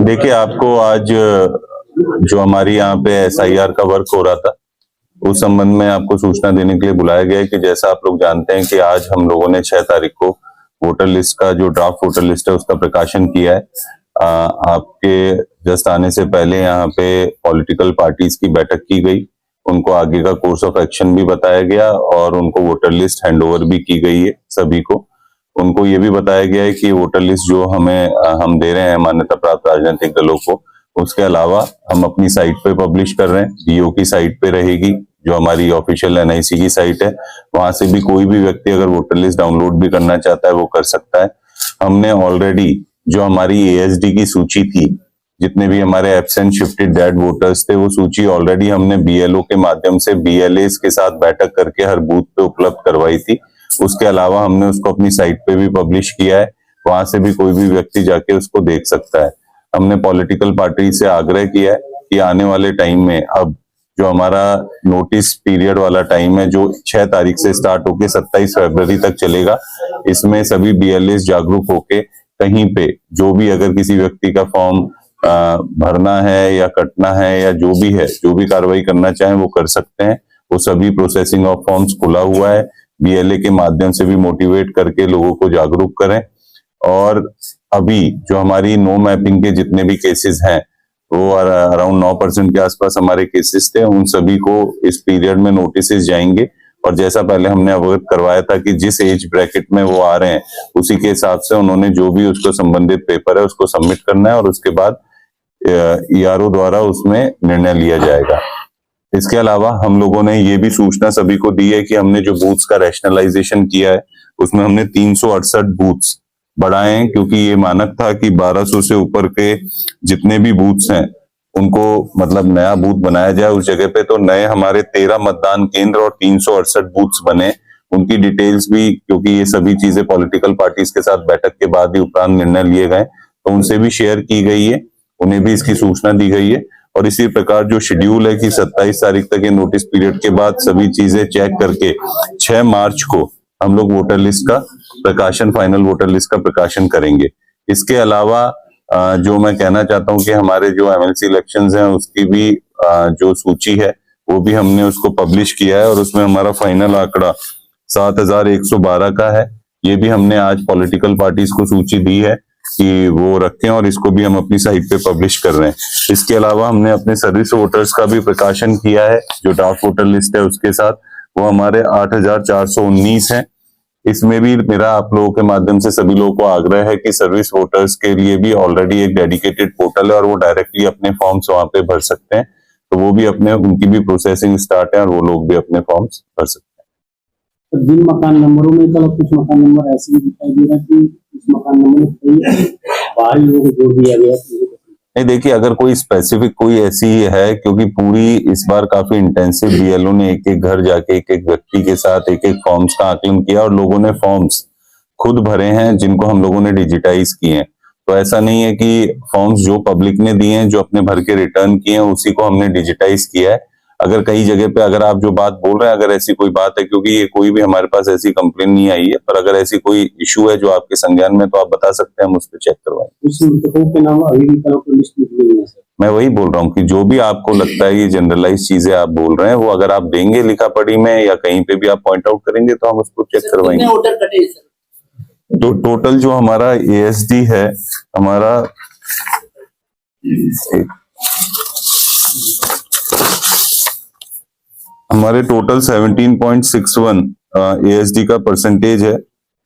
देखिए, आपको आज जो हमारी यहाँ पे SIR का वर्क हो रहा था, उस संबंध में आपको सूचना देने के लिए बुलाया गया है कि जैसा आप लोग जानते हैं कि आज हम लोगों ने 6 तारीख को वोटर लिस्ट का जो ड्राफ्ट वोटर लिस्ट है उसका प्रकाशन किया है। आपके जस्ट आने से पहले यहाँ पे पॉलिटिकल पार्टीज की बैठक की गई, उनको आगे का कोर्स ऑफ एक्शन भी बताया गया और उनको वोटर लिस्ट हैंडओवर भी की गई है सभी को। उनको ये भी बताया गया है कि वोटर लिस्ट जो हम दे रहे हैं मान्यता प्राप्त राजनीतिक दलों को, उसके अलावा हम अपनी साइट पे पब्लिश कर रहे हैं, DO की साइट पे रहेगी, जो हमारी ऑफिशियल NIC की साइट है। वहां से भी कोई भी व्यक्ति अगर वोटर लिस्ट डाउनलोड भी करना चाहता है वो कर सकता है। हमने ऑलरेडी जो हमारी ASD की सूची थी, जितने भी हमारे एब्सेंट शिफ्टेड डेड वोटर्स थे, वो सूची ऑलरेडी हमने BLO के माध्यम से BLAs के साथ बैठक करके हर बूथ पे उपलब्ध करवाई थी। उसके अलावा हमने उसको अपनी साइट पे भी पब्लिश किया है, वहां से भी कोई भी व्यक्ति जाके उसको देख सकता है। हमने पॉलिटिकल पार्टी से आग्रह किया है कि आने वाले टाइम में अब जो हमारा नोटिस पीरियड वाला टाइम है, जो 6 तारीख से स्टार्ट होके 27 फरवरी तक चलेगा, इसमें सभी BLAs जागरूक होके कहीं पे जो भी अगर किसी व्यक्ति का फॉर्म भरना है या कटना है या जो भी है, जो भी कार्रवाई करना चाहे वो कर सकते हैं। वो सभी प्रोसेसिंग ऑफ फॉर्म्स खुला हुआ है, BLA के माध्यम से भी मोटिवेट करके लोगों को जागरूक करें। और अभी जो हमारी नो मैपिंग के जितने भी केसेस हैं, वो अराउंड 9% के आसपास हमारे केसेस थे, उन सभी को इस पीरियड में नोटिस जाएंगे। और जैसा पहले हमने अवगत करवाया था कि जिस एज ब्रैकेट में वो आ रहे हैं, उसी के हिसाब से उन्होंने जो भी उसको संबंधित पेपर है उसको सबमिट करना है और उसके बाद ERO द्वारा उसमें निर्णय लिया जाएगा। इसके अलावा हम लोगों ने ये भी सूचना सभी को दी है कि हमने जो बूथ्स का रैशनलाइजेशन किया है, उसमें हमने 368 बूथ्स बढ़ाए हैं, क्योंकि ये मानक था कि 1200 से ऊपर के जितने भी बूथ्स हैं उनको मतलब नया बूथ बनाया जाए उस जगह पे। तो नए हमारे 13 मतदान केंद्र और 368 बूथ्स बने। उनकी डिटेल्स भी, क्योंकि ये सभी चीजें पॉलिटिकल पार्टीज के साथ बैठक के बाद ही उपरांत निर्णय लिए गए, तो उनसे भी शेयर की गई है, उन्हें भी इसकी सूचना दी गई है। और इसी प्रकार जो शेड्यूल है कि 27 तारीख तक ये नोटिस पीरियड के बाद सभी चीजें चेक करके 6 मार्च को हम लोग वोटर लिस्ट का प्रकाशन, फाइनल वोटर लिस्ट का प्रकाशन करेंगे। इसके अलावा जो मैं कहना चाहता हूं कि हमारे जो MLC इलेक्शंस हैं उसकी भी जो सूची है वो भी हमने उसको पब्लिश किया है और उसमें हमारा फाइनल आंकड़ा 7112 का है। ये भी हमने आज पॉलिटिकल पार्टीज को सूची दी है कि वो रखें और इसको भी हम अपनी साइट पे पब्लिश कर रहे हैं। इसके अलावा हमने अपने सर्विस वोटर्स का भी प्रकाशन किया है, जो ड्राफ्ट वोटर लिस्ट है उसके साथ, वो हमारे 8419 है। इसमें भी मेरा आप लोगों के माध्यम से सभी लोगों को आग्रह है कि सर्विस वोटर्स के लिए भी ऑलरेडी एक डेडिकेटेड पोर्टल है और वो डायरेक्टली अपने फॉर्म्स वहां पे भर सकते हैं, तो वो भी उनकी भी प्रोसेसिंग स्टार्ट है और वो लोग भी अपने फॉर्म्स भर सकते हैं। जिन मकान नंबरों में कुछ मकान नंबर ऐसे भी दिखाई दे रहा है कि इस मकान नंबर में बाहरी लोगों को जोड़ दिया गया है। नहीं, देखिए, अगर कोई स्पेसिफिक कोई ऐसी है, क्योंकि पूरी इस बार काफी इंटेंसिव BLO ने एक एक घर जाके एक एक व्यक्ति के साथ एक एक फॉर्म्स का आकलन किया और लोगों ने फॉर्म्स खुद भरे हैं जिनको हम लोगों ने डिजिटाइज किए हैं। तो ऐसा नहीं है कि फॉर्म्स जो पब्लिक ने दिए हैं, जो अपने भर के रिटर्न किए हैं, उसी को हमने डिजिटाइज किया है। अगर कई जगह पे अगर आप जो बात बोल रहे हैं, अगर ऐसी कोई बात है, क्योंकि ये कोई भी हमारे पास ऐसी कंप्लेन नहीं आई है, पर अगर ऐसी कोई इशू है जो आपके संज्ञान में, तो आप बता सकते हैं, हम उस पर चेक करवाएं। मैं वही बोल रहा हूँ कि जो भी आपको लगता है ये जनरलाइज चीजें आप बोल रहे हैं, वो अगर आप देंगे लिखा पढ़ी में या कहीं पे भी आप पॉइंट आउट करेंगे तो हम उसको चेक करवाएंगे। तो टोटल जो हमारा ASD है, हमारा हमारे टोटल 17.61 ASD का परसेंटेज है,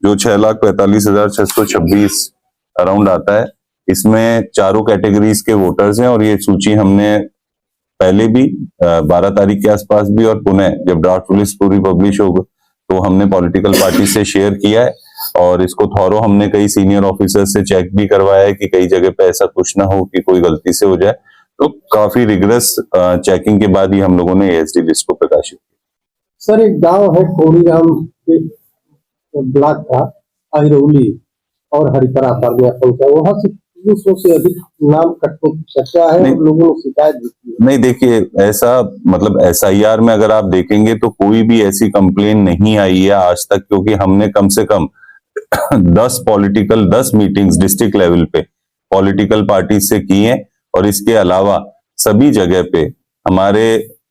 जो 6,45,626 अराउंड आता है। इसमें चारों कैटेगरीज के वोटर्स हैं और ये सूची हमने पहले भी 12 तारीख के आसपास भी और पुनः जब ड्राफ्ट लिस्ट पूरी पब्लिश होगा तो हमने पॉलिटिकल पार्टी से शेयर किया है और इसको थॉरो हमने कई सीनियर ऑफिसर से चेक भी करवाया है कि कई जगह पे ऐसा कुछ ना हो कि कोई गलती से हो जाए। तो काफी रिगरस चेकिंग के बाद ही हम लोगों ने ASD लिस्ट को प्रकाशित किया। सर, एक गांव है खोरीराम के ब्लॉक का आइरौली और हरिपरा पर वहां से 300 से अधिक नाम कटने की चर्चा है नहीं। और लोगों ने शिकायत भी की है। नहीं देखिए, ऐसा मतलब एसआईआर में अगर आप देखेंगे तो कोई भी ऐसी कंप्लेन नहीं आई है आज तक, क्योंकि हमने कम से कम 10 मीटिंग्स डिस्ट्रिक्ट लेवल पे पॉलिटिकल पार्टी से की हैं, और इसके अलावा सभी जगह पे हमारे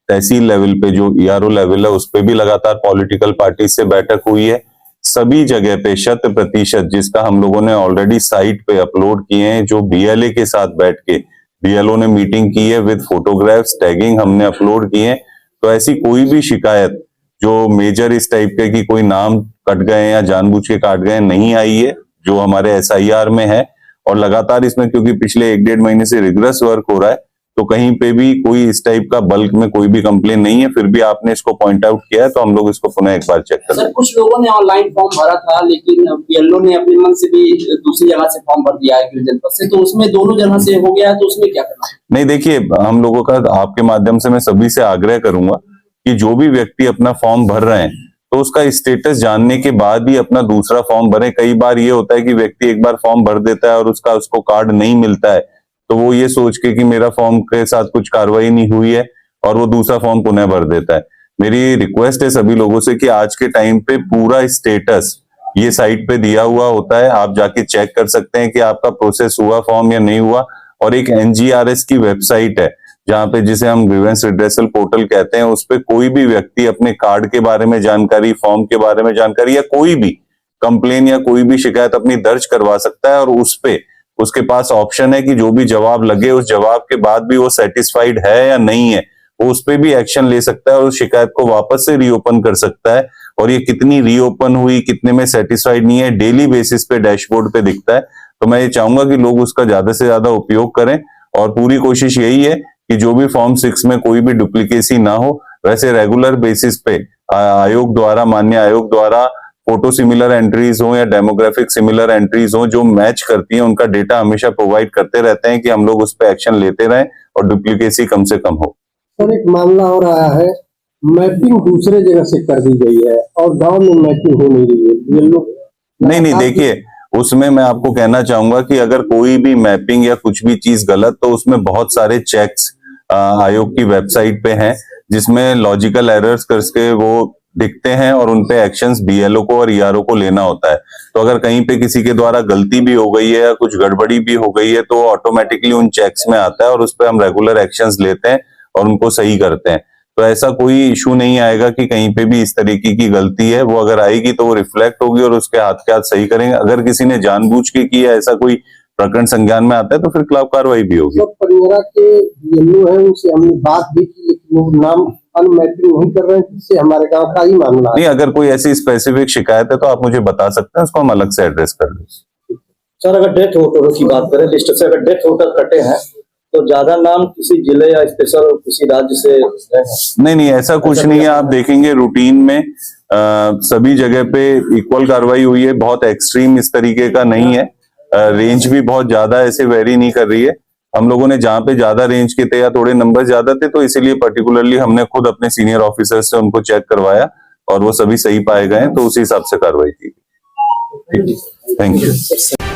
तहसील लेवल पे जो ईआरओ लेवल है उस पे भी लगातार पॉलिटिकल पार्टी से बैठक हुई है। सभी जगह पे 100% जिसका हम लोगों ने ऑलरेडी साइट पे अपलोड किए हैं, जो बीएलए के साथ बैठ के बीएलओ ने मीटिंग की है विद फोटोग्राफ्स टैगिंग हमने अपलोड किए हैं। तो ऐसी कोई भी शिकायत जो मेजर इस टाइप के कि कोई नाम कट गए या जानबूझ के काट गए नहीं आई है, जो हमारे एसआईआर में है। और लगातार इसमें क्योंकि पिछले 1-1.5 महीने से रिग्रेस वर्क हो रहा है, तो कहीं पे भी कोई इस टाइप का बल्क में कोई भी कंप्लेन नहीं है। फिर भी आपने इसको पॉइंट आउट किया है तो हम लोग इसको पुनः एक बार चेक कर सर, कुछ लोगों ने ऑनलाइन फॉर्म भरा था, लेकिन बीएलओ ने अपने मन से भी दूसरी जगह से फॉर्म भर दिया है गिरिजन जनपद से, तो उसमें दोनों जगह से हो गया है, तो उसमें क्या करना है? नहीं देखिए, हम लोगों का आपके माध्यम से मैं सभी से आग्रह करूंगा कि जो भी व्यक्ति अपना फॉर्म भर रहे हैं तो उसका स्टेटस जानने के बाद ही अपना दूसरा फॉर्म भरें। कई बार ये होता है कि व्यक्ति एक बार फॉर्म भर देता है और उसको कार्ड नहीं मिलता है, तो वो ये सोच के कि मेरा फॉर्म के साथ कुछ कार्रवाई नहीं हुई है और वो दूसरा फॉर्म पुनः भर देता है। मेरी रिक्वेस्ट है सभी लोगों से कि आज के टाइम पे पूरा स्टेटस ये साइट पे दिया हुआ होता है, आप जाके चेक कर सकते हैं कि आपका प्रोसेस हुआ फॉर्म या नहीं हुआ। और एक एनजीआरएस की वेबसाइट है जहां पे, जिसे हम ग्रीवेंस रिड्रेसल पोर्टल कहते हैं, उस पे कोई भी व्यक्ति अपने कार्ड के बारे में जानकारी, फॉर्म के बारे में जानकारी या कोई भी कंप्लेन या कोई भी शिकायत अपनी दर्ज करवा सकता है। और उस पे उसके पास ऑप्शन है कि जो भी जवाब लगे उस जवाब के बाद भी वो सेटिस्फाइड है या नहीं है, वो उस पे भी एक्शन ले सकता है और उस शिकायत को वापस से रीओपन कर सकता है। और ये कितनी रीओपन हुई, कितने में सेटिस्फाइड नहीं है, डेली बेसिस पे डैशबोर्ड पे दिखता है। तो मैं ये चाहूंगा कि लोग उसका ज्यादा से ज्यादा उपयोग करें और पूरी कोशिश यही है कि जो भी फॉर्म 6 में कोई भी डुप्लीकेसी ना हो। वैसे रेगुलर बेसिस पे आयोग द्वारा, मान्य आयोग द्वारा फोटो सिमिलर एंट्रीज हो या डेमोग्राफिक सिमिलर एंट्रीज हो जो मैच करती हैं, उनका डेटा हमेशा प्रोवाइड करते रहते हैं कि हम लोग उस पर एक्शन लेते रहें और डुप्लीकेसी कम से कम हो। सर, एक मामला और आया है, मैपिंग दूसरे जगह से कर दी गई है और गांव में मैपिंग हो नहीं रही है। ये लोग नहीं देखिए, उसमें मैं आपको कहना चाहूंगा कि अगर कोई भी मैपिंग या कुछ भी चीज गलत, तो उसमें बहुत सारे चेक्स आयोग की वेबसाइट पे हैं जिसमें लॉजिकल एरर्स करके वो दिखते हैं और उनपे एक्शंस बीएलओ को और ईआरओ को लेना होता है। तो अगर कहीं पे किसी के द्वारा गलती भी हो गई है या कुछ गड़बड़ी भी हो गई है तो ऑटोमेटिकली उन चेक्स में आता है और उस पर हम रेगुलर एक्शंस लेते हैं और उनको सही करते हैं। तो ऐसा कोई इशू नहीं आएगा कि कहीं पे भी इस तरीके की गलती है। वो अगर आएगी तो वो रिफ्लेक्ट होगी और उसके हाथ के हाथ सही करेंगे। अगर किसी ने जानबूझ के किया, ऐसा कोई प्रकरण संज्ञान में आता है तो फिर खिलाफ कार्रवाई भी होगी। सर, परिवार के बीएलओ है, उनसे हमने बात भी की, लेकिन वो नाम अनमैपिंग नहीं कर रहे हैं, जिससे हमारे गांव का ही मामला नहीं, है। अगर कोई ऐसी स्पेसिफिक शिकायत है तो आप मुझे बता सकते हैं, उसको हम अलग से एड्रेस कर देंगे। सर, अगर डेथ वोटर की बात करें, लिस्ट से अगर डेथ वोटर कटे हैं तो ज्यादा नाम किसी जिले या स्पेशल किसी राज्य से है? नहीं ऐसा कुछ नहीं है। आप देखेंगे रूटीन में सभी जगह पे इक्वल कार्रवाई हुई है। बहुत एक्सट्रीम इस तरीके का नहीं है। रेंज भी बहुत ज्यादा ऐसे वेरी नहीं कर रही है। हम लोगों ने जहां पे ज्यादा रेंज के थे या थोड़े नंबर ज्यादा थे तो इसीलिए पर्टिकुलरली हमने खुद अपने सीनियर ऑफिसर से उनको चेक करवाया और वो सभी सही पाए गए, तो उसी हिसाब से कार्रवाई की। Thank you.